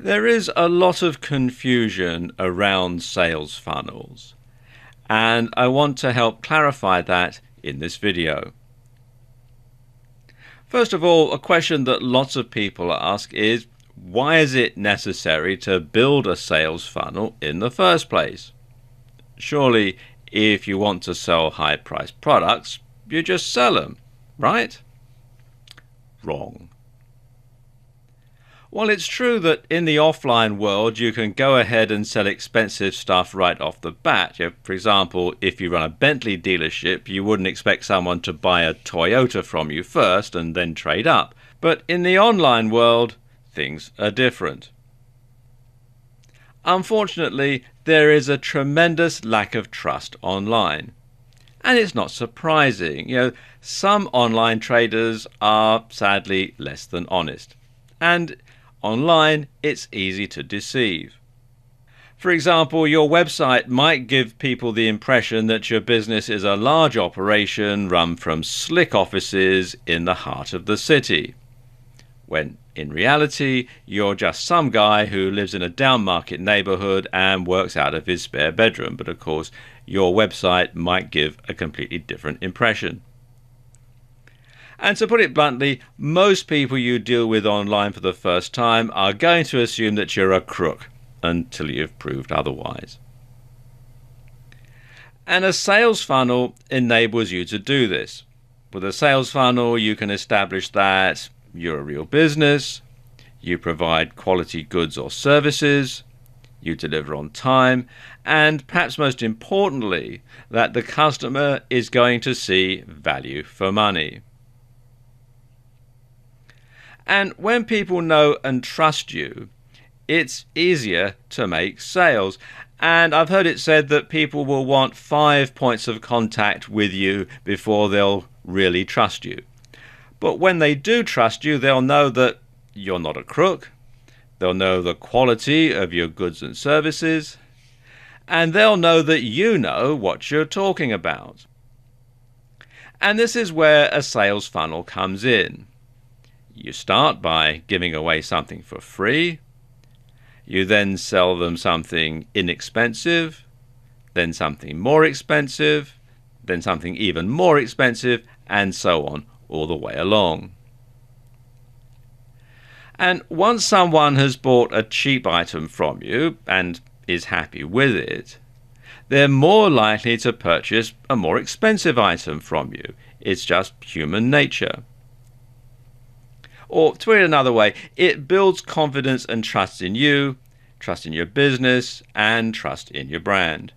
There is a lot of confusion around sales funnels, and I want to help clarify that in this video. First of all, a question that lots of people ask is, why is it necessary to build a sales funnel in the first place? Surely, if you want to sell high-priced products, you just sell them, right? Wrong. While it's true that in the offline world you can go ahead and sell expensive stuff right off the bat. For example, if you run a Bentley dealership, you wouldn't expect someone to buy a Toyota from you first and then trade up. But in the online world, things are different. Unfortunately, there is a tremendous lack of trust online. And it's not surprising. Some online traders are sadly less than honest. And online, it's easy to deceive. For example, your website might give people the impression that your business is a large operation run from slick offices in the heart of the city, when in reality, you're just some guy who lives in a downmarket neighborhood and works out of his spare bedroom. But of course, your website might give a completely different impression. And to put it bluntly, most people you deal with online for the first time are going to assume that you're a crook until you've proved otherwise. And a sales funnel enables you to do this. With a sales funnel, you can establish that you're a real business, you provide quality goods or services, you deliver on time, and perhaps most importantly, that the customer is going to see value for money. And when people know and trust you, it's easier to make sales. And I've heard it said that people will want 5 points of contact with you before they'll really trust you. But when they do trust you, they'll know that you're not a crook, they'll know the quality of your goods and services, and they'll know that you know what you're talking about. And this is where a sales funnel comes in. You start by giving away something for free. You then sell them something inexpensive, then something more expensive, then something even more expensive, and so on all the way along. And once someone has bought a cheap item from you and is happy with it, they're more likely to purchase a more expensive item from you. It's just human nature. Or to put it another way, it builds confidence and trust in you, trust in your business, and trust in your brand.